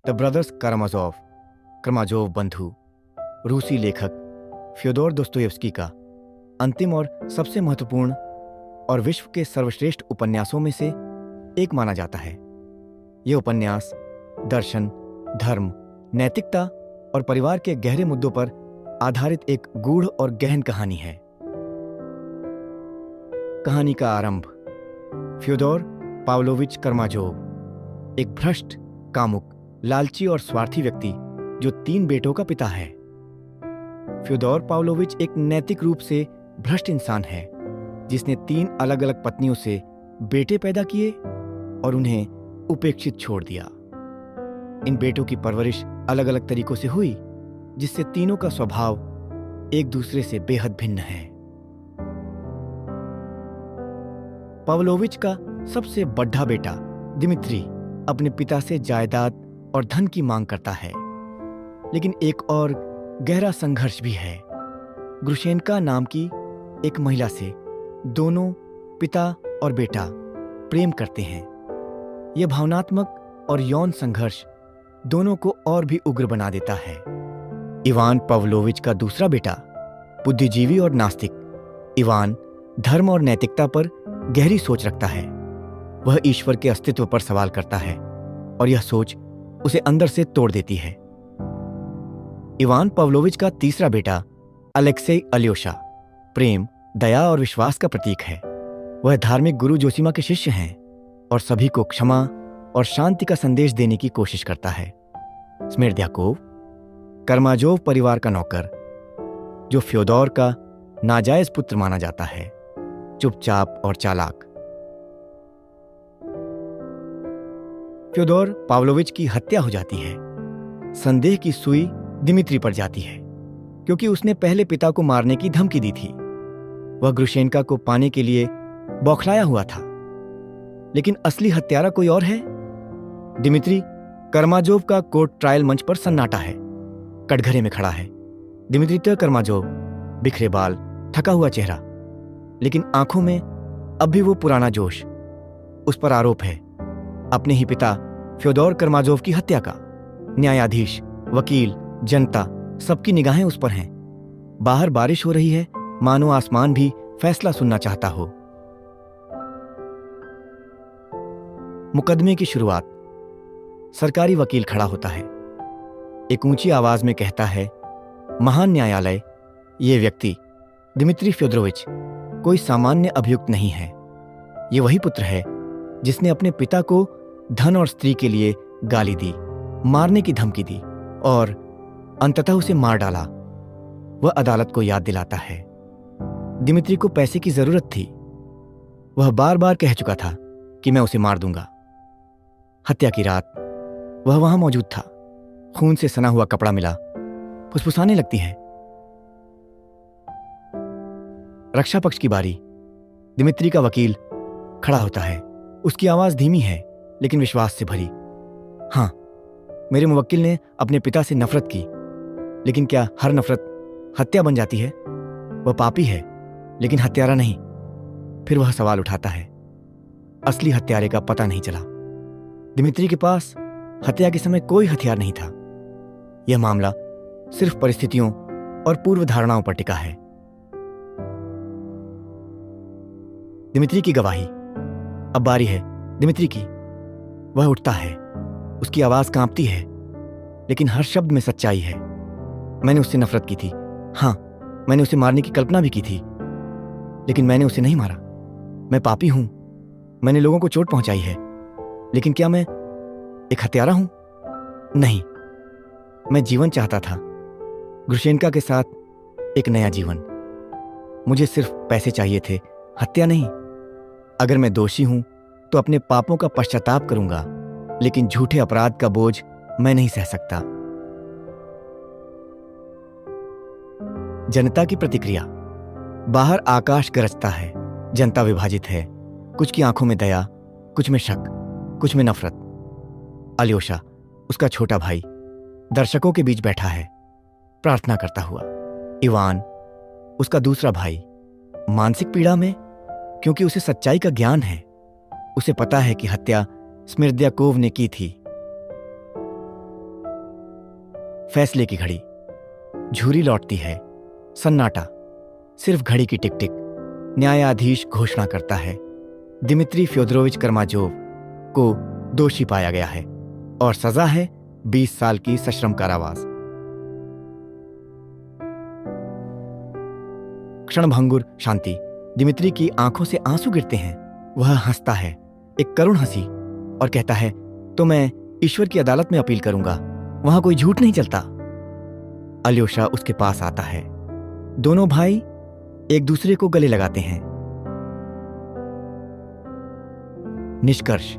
The brothers कारामाज़ोव, कर्माजोव बंधु, रूसी लेखक फ्योदोर दोस्तोयेव्स्की का अंतिम और सबसे महत्वपूर्ण और विश्व के सर्वश्रेष्ठ उपन्यासों में से एक माना जाता है। यह उपन्यास दर्शन, धर्म, नैतिकता और परिवार के गहरे मुद्दों पर आधारित एक गूढ़ और गहन कहानी है। कहानी का आरंभ फ्योदोर पाव्लोविच कर्माजोव, एक भ्रष्ट, कामुक, लालची और स्वार्थी व्यक्ति जो 3 बेटों का पिता है। फ्योदोर पाव्लोविच एक नैतिक रूप से भ्रष्ट इंसान है जिसने 3 अलग अलग पत्नियों से बेटे पैदा किए और उन्हें उपेक्षित छोड़ दिया। इन बेटों की परवरिश अलग अलग तरीकों से हुई जिससे तीनों का स्वभाव एक दूसरे से बेहद भिन्न है। पाव्लोविच का सबसे बड़ा बेटा दिमित्री अपने पिता से जायदाद और धन की मांग करता है, लेकिन एक और गहरा संघर्ष भी है। ग्रुशेनका नाम की एक महिला से दोनों पिता और बेटा प्रेम करते हैं। यह भावनात्मक और यौन संघर्ष दोनों को और भी उग्र बना देता है। इवान पाव्लोविच का दूसरा बेटा बुद्धिजीवी और नास्तिक इवान धर्म और नैतिकता पर गहरी सोच रखता है। वह ईश्वर के अस्तित्व पर सवाल करता है और यह सोच उसे अंदर से तोड़ देती है। इवान पाव्लोविच का तीसरा बेटा अलेक्सेई अल्योशा प्रेम, दया और विश्वास का प्रतीक है। वह धार्मिक गुरु जोसिमा के शिष्य हैं और सभी को क्षमा और शांति का संदेश देने की कोशिश करता है। स्मिर्द्याकोव कर्माजोव परिवार का नौकर, जो फ्योदोर का नाजायज पुत्र माना जाता है, चुपचाप और चालाक। फ्योदोर पाव्लोविच की हत्या हो जाती है। संदेह की सुई दिमित्री पर जाती है क्योंकि उसने पहले पिता को मारने की धमकी दी थी। वह ग्रुशेनका को पाने के लिए बौखलाया हुआ था, लेकिन असली हत्यारा कोई और है। दिमित्री कर्माजोव का कोर्ट ट्रायल मंच पर सन्नाटा है। कटघरे में खड़ा है दिमित्री कर्माजोव, बिखरे बाल, थका हुआ चेहरा, लेकिन आंखों में अब भी वो पुराना जोश। उस पर आरोप है अपने ही पिता फ्योदोर कर्माजोव की हत्या का। न्यायाधीश, वकील, जनता, सबकी निगाहें उस पर हैं। बाहर बारिश हो रही है, मानो आसमान भी फैसला सुनना चाहता हो। मुकदमे की शुरुआत। सरकारी वकील खड़ा होता है, एक ऊंची आवाज में कहता है, महान न्यायालय, ये व्यक्ति दिमित्री फ्योदोरोविच कोई सामान्य अभियुक्त नहीं है। ये वही पुत्र है जिसने अपने पिता को धन और स्त्री के लिए गाली दी, मारने की धमकी दी और अंततः उसे मार डाला। वह अदालत को याद दिलाता है दिमित्री को पैसे की जरूरत थी। वह बार बार कह चुका था कि मैं उसे मार दूंगा। हत्या की रात वह वहां मौजूद था। खून से सना हुआ कपड़ा मिला, फुसफुसाने लगती है। रक्षा पक्ष की बारी। दिमित्री का वकील खड़ा होता है। उसकी आवाज धीमी है लेकिन विश्वास से भरी। हां, मेरे मुवक्किल ने अपने पिता से नफरत की, लेकिन क्या हर नफरत हत्या बन जाती है? वह पापी है लेकिन हत्यारा नहीं। फिर वह सवाल उठाता है, असली हत्यारे का पता नहीं चला। दिमित्री के पास हत्या के समय कोई हथियार नहीं था। यह मामला सिर्फ परिस्थितियों और पूर्व धारणाओं पर टिका है। दिमित्री की गवाही। अब बारी है दिमित्री की। वह उठता है, उसकी आवाज कांपती है, लेकिन हर शब्द में सच्चाई है। मैंने उससे नफरत की थी। हां, मैंने उसे मारने की कल्पना भी की थी, लेकिन मैंने उसे नहीं मारा। मैं पापी हूं, मैंने लोगों को चोट पहुंचाई है, लेकिन क्या मैं एक हत्यारा हूं? नहीं, मैं जीवन चाहता था, ग्रुशेनका के साथ एक नया जीवन। मुझे सिर्फ पैसे चाहिए थे, हत्या नहीं। अगर मैं दोषी हूं तो अपने पापों का पश्चाताप करूंगा, लेकिन झूठे अपराध का बोझ मैं नहीं सह सकता। जनता की प्रतिक्रिया। बाहर आकाश गरजता है, जनता विभाजित है। कुछ की आंखों में दया, कुछ में शक, कुछ में नफरत। अल्योशा, उसका छोटा भाई, दर्शकों के बीच बैठा है, प्रार्थना करता हुआ। इवान, उसका दूसरा भाई, मानसिक पीड़ा में, क्योंकि उसे सच्चाई का ज्ञान है। उसे पता है कि हत्या स्मिर्द्याकोव ने की थी। फैसले की घड़ी। झुर्री लौटती है। सन्नाटा, सिर्फ घड़ी की टिक टिक। न्यायाधीश घोषणा करता है, दिमित्री फ्योदोरोविच कर्माजोव को दोषी पाया गया है और सजा है 20 साल की सश्रम कारावास। क्षणभंगुर शांति। दिमित्री की आंखों से आंसू गिरते हैं। वह हंसता है, एक करुण हंसी, और कहता है, तो मैं ईश्वर की अदालत में अपील करूंगा, वहां कोई झूठ नहीं चलता। अल्योशा उसके पास आता है। दोनों भाई एक दूसरे को गले लगाते हैं। निष्कर्ष,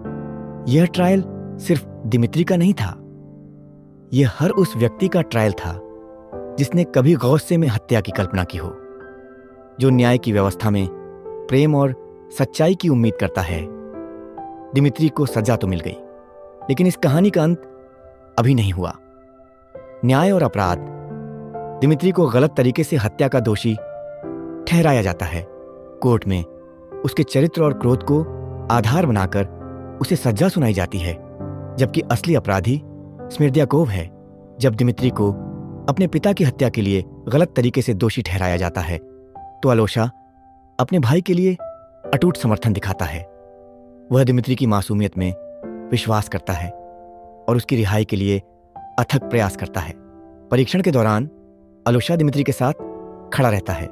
यह ट्रायल सिर्फ दिमित्री का नहीं था, यह हर उस व्यक्ति का ट्रायल था जिसने कभी गौसे में हत्या की कल्पना की हो, जो न्याय की व्यवस्था में प्रेम और सच्चाई की उम्मीद करता है। दिमित्री को सजा तो मिल गई, लेकिन इस कहानी का अंत अभी नहीं हुआ। न्याय और अपराध। दिमित्री को गलत तरीके से हत्या का दोषी ठहराया जाता है। कोर्ट में उसके चरित्र और क्रोध को आधार बनाकर उसे सजा सुनाई जाती है, जबकि असली अपराधी स्मिर्द्याकोव है। जब दिमित्री को अपने पिता की हत्या के लिए गलत तरीके से दोषी ठहराया जाता है, तो अलोशा अपने भाई के लिए अटूट समर्थन दिखाता है। वह दिमित्री की मासूमियत में विश्वास करता है और उसकी रिहाई के लिए अथक प्रयास करता है। परीक्षण के दौरान अलोशा दिमित्री के साथ खड़ा रहता है,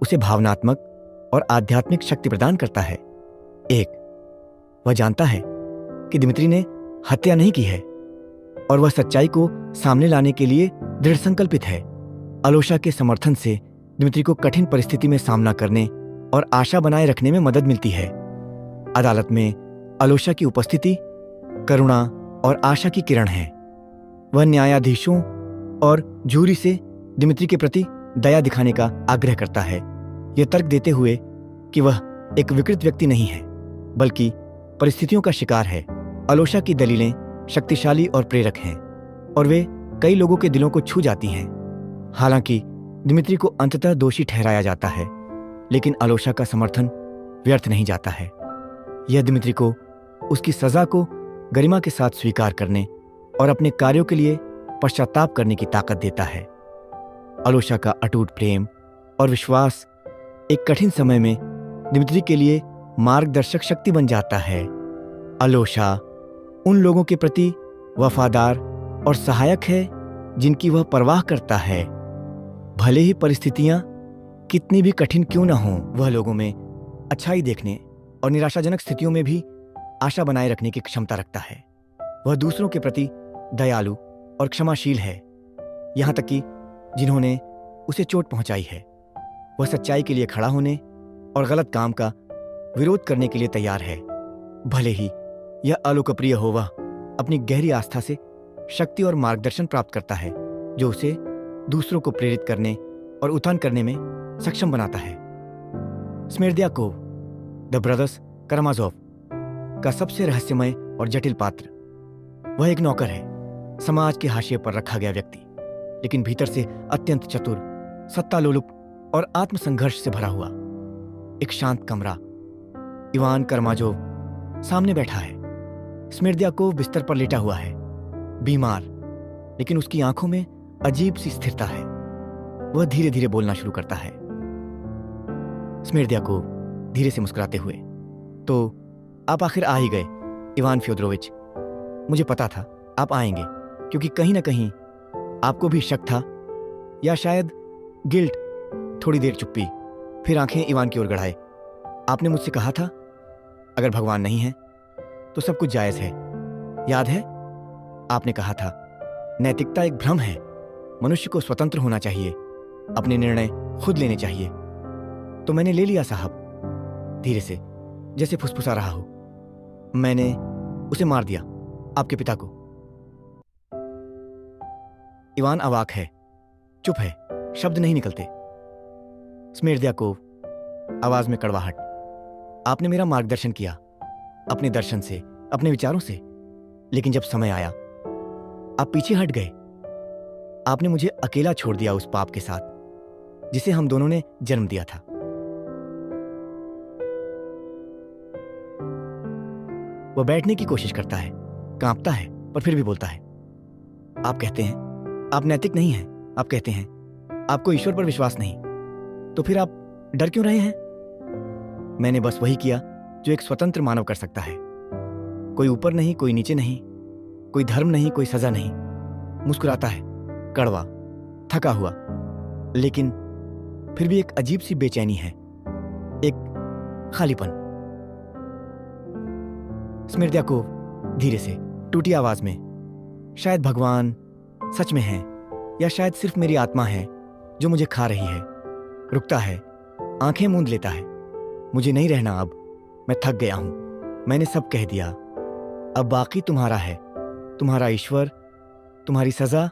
उसे भावनात्मक और आध्यात्मिक शक्ति प्रदान करता है। एक, वह जानता है कि दिमित्री ने हत्या नहीं की है और वह सच्चाई को सामने लाने के लिए दृढ़ संकल्पित है। अलोशा के समर्थन से दिमित्री को कठिन परिस्थिति में सामना करने और आशा बनाए रखने में मदद मिलती है। अदालत में अलोशा की उपस्थिति करुणा और आशा की किरण है। वह न्यायाधीशों और जूरी से दिमित्री के प्रति दया दिखाने का आग्रह करता है, यह तर्क देते हुए कि वह एक विकृत व्यक्ति नहीं है, बल्कि परिस्थितियों का शिकार है। अलोशा की दलीलें शक्तिशाली और प्रेरक हैं और वे कई लोगों के दिलों को छू जाती हैं। हालांकि दिमित्री को अंततः दोषी ठहराया जाता है, लेकिन अलोशा का समर्थन व्यर्थ नहीं जाता है। यह दिमित्री को उसकी सजा को गरिमा के साथ स्वीकार करने और अपने कार्यों के लिए पश्चाताप करने की ताकत देता है। अलोशा का अटूट प्रेम और विश्वास एक कठिन समय में दिमित्री के लिए मार्गदर्शक शक्ति बन जाता है। अलोशा उन लोगों के प्रति वफादार और सहायक है जिनकी वह परवाह करता है। भले ही परिस्थितियां कितनी भी कठिन क्यों न हों, वह लोगों में अच्छाई देखने और निराशाजनक स्थितियों में भी आशा बनाए रखने की क्षमता रखता है। वह दूसरों के प्रति दयालु और क्षमाशील है, यहाँ तक कि जिन्होंने उसे चोट पहुंचाई है। वह सच्चाई के लिए खड़ा होने और गलत काम का विरोध करने के लिए तैयार है। भले ही यह अलोकप्रिय हो, वह अपनी गहरी आस्था से शक्ति और मार्गदर्शन प्राप्त करता है, जो उसे दूसरों को प्रेरित करने और उत्थान करने में सक्षम बनाता है। स्मिर्द्याकोव, द ब्रदर्स करामाजोव का सबसे रहस्यमय और जटिल पात्र। वह एक नौकर है, समाज के हाशिए पर रखा गया व्यक्ति, लेकिन भीतर से अत्यंत चतुर, सत्तालोलुप और आत्मसंघर्ष से भरा हुआ। एक शांत कमरा। इवान करामाजोव सामने बैठा है। स्मिर्द्याकोव बिस्तर पर लेटा हुआ है, बीमार, लेकिन उसकी आंखों में अजीब सी स्थिरता है। वह धीरे धीरे बोलना शुरू करता है। स्मिर्द्याकोव धीरे से मुस्कुराते हुए, तो आप आखिर आ ही गए इवान फ्योदोरोविच। मुझे पता था आप आएंगे, क्योंकि कहीं ना कहीं आपको भी शक था, या शायद गिल्ट। थोड़ी देर चुप्पी, फिर आंखें इवान की ओर गड़ाए। आपने मुझसे कहा था, अगर भगवान नहीं है तो सब कुछ जायज है, याद है? आपने कहा था, नैतिकता एक भ्रम है, मनुष्य को स्वतंत्र होना चाहिए, अपने निर्णय खुद लेने चाहिए। तो मैंने ले लिया साहब, धीरे से, जैसे फुसफुसा रहा हो। मैंने उसे मार दिया, आपके पिता को। इवान अवाक है, चुप है, शब्द नहीं निकलते। स्मिर्द्याकोव, आवाज में कड़वाहट। आपने मेरा मार्गदर्शन किया, अपने दर्शन से, अपने विचारों से, लेकिन जब समय आया आप पीछे हट गए। आपने मुझे अकेला छोड़ दिया उस पाप के साथ जिसे हम दोनों ने जन्म दिया था। वह बैठने की कोशिश करता है, कांपता है, पर फिर भी बोलता है। आप कहते हैं आप नैतिक नहीं हैं, आप कहते हैं। आपको ईश्वर पर विश्वास नहीं, तो फिर आप डर क्यों रहे हैं? मैंने बस वही किया जो एक स्वतंत्र मानव कर सकता है। कोई ऊपर नहीं, कोई नीचे नहीं, कोई धर्म नहीं, कोई सजा नहीं। मुस्कुराता है, कड़वा, थका हुआ, लेकिन फिर भी एक अजीब सी बेचैनी है, एक खालीपन। स्मिर्द्याकोव धीरे से, टूटी आवाज में, शायद भगवान सच में है, या शायद सिर्फ मेरी आत्मा है जो मुझे खा रही है। रुकता है, आंखें मूंद लेता है। मुझे नहीं रहना अब, मैं थक गया हूं, मैंने सब कह दिया। अब बाकी तुम्हारा है, तुम्हारा ईश्वर, तुम्हारी सजा,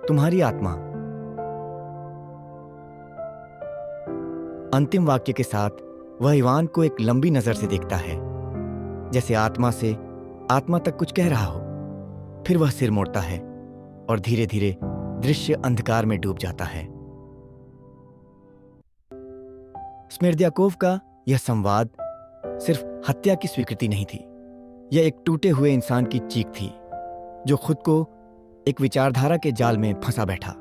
तुम्हारी आत्मा। अंतिम वाक्य के साथ वह इवान को एक लंबी नजर से देखता है, जैसे आत्मा से आत्मा तक कुछ कह रहा हो। फिर वह सिर मोड़ता है और धीरे धीरे दृश्य अंधकार में डूब जाता है। स्मिर्द्याकोव का यह संवाद सिर्फ हत्या की स्वीकृति नहीं थी, यह एक टूटे हुए इंसान की चीख थी जो खुद को एक विचारधारा के जाल में फंसा बैठा।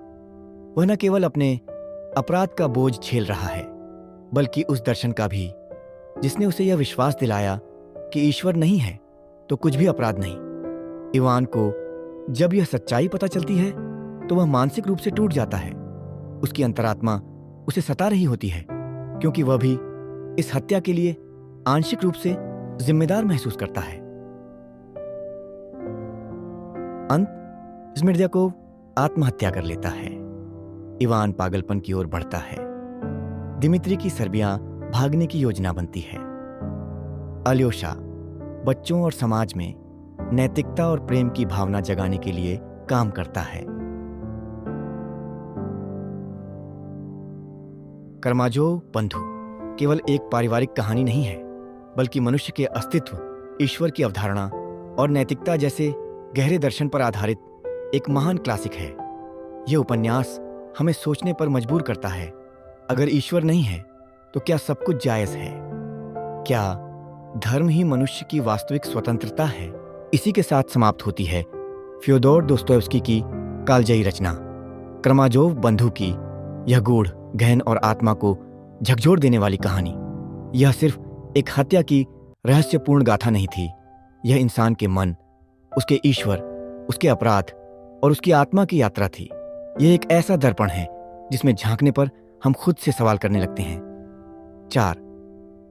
वह न केवल अपने अपराध का बोझ झेल रहा है, बल्कि उस दर्शन का भी जिसने उसे यह विश्वास दिलाया कि ईश्वर नहीं है तो कुछ भी अपराध नहीं। इवान को जब यह सच्चाई पता चलती है तो वह मानसिक रूप से टूट जाता है। उसकी अंतरात्मा उसे सता रही होती है, क्योंकि वह भी इस हत्या के लिए आंशिक रूप से जिम्मेदार महसूस करता है। अंत, स्मिर्द्याकोव आत्महत्या कर लेता है। इवान पागलपन की ओर बढ़ता है। दिमित्री की सर्बियां भागने की योजना बनती है। अल्योशा बच्चों और समाज में नैतिकता और प्रेम की भावना जगाने के लिए काम करता है। कर्माजोव बंधु केवल एक पारिवारिक कहानी नहीं है, बल्कि मनुष्य के अस्तित्व, ईश्वर की अवधारणा और नैतिकता जैसे गहरे दर्शन पर आधारित एक महान क्लासिक है। यह उपन्यास हमें सोचने पर मजबूर करता है, अगर ईश्वर नहीं है तो क्या सब कुछ जायज है? क्या धर्म ही मनुष्य की वास्तविक स्वतंत्रता है? इसी के साथ समाप्त होती है फ्योदोर दोस्तोयेव्स्की की कालजयी रचना। कर्माजोव बंधु की यह गूढ़, गहन और आत्मा को झकझोर देने वाली कहानी। यह सिर्फ एक हत्या की रहस्यपूर्ण गाथा नहीं थी, यह इंसान के मन, उसके ईश्वर, उसके अपराध और उसकी आत्मा की यात्रा थी। यह एक ऐसा दर्पण है जिसमें झांकने पर हम खुद से सवाल करने लगते हैं। 4.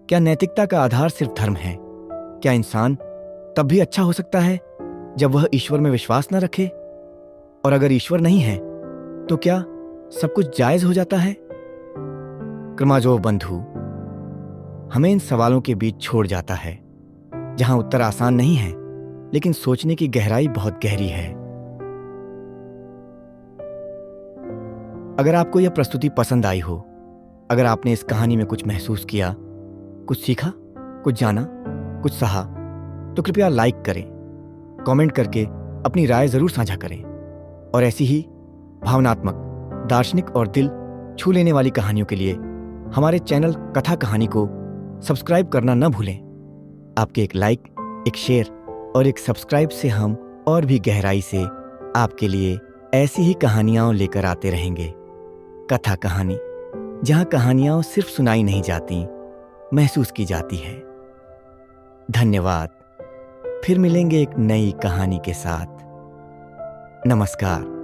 क्या नैतिकता का आधार सिर्फ धर्म है? क्या इंसान तब भी अच्छा हो सकता है जब वह ईश्वर में विश्वास न रखे? और अगर ईश्वर नहीं है तो क्या सब कुछ जायज हो जाता है? कर्माजोव बंधु हमें इन सवालों के बीच छोड़ जाता है, जहां उत्तर आसान नहीं है, लेकिन सोचने की गहराई बहुत गहरी है। अगर आपको यह प्रस्तुति पसंद आई हो, अगर आपने इस कहानी में कुछ महसूस किया, कुछ सीखा, कुछ जाना, कुछ सहा, तो कृपया लाइक करें, कमेंट करके अपनी राय जरूर साझा करें। और ऐसी ही भावनात्मक, दार्शनिक और दिल छू लेने वाली कहानियों के लिए हमारे चैनल कथा कहानी को सब्सक्राइब करना न भूलें। आपके एक लाइक, एक शेयर और एक सब्सक्राइब से हम और भी गहराई से आपके लिए ऐसी ही कहानियां लेकर आते रहेंगे। कथा कहानी, जहां कहानियां सिर्फ सुनाई नहीं जाती, महसूस की जाती है। धन्यवाद। फिर मिलेंगे एक नई कहानी के साथ। नमस्कार।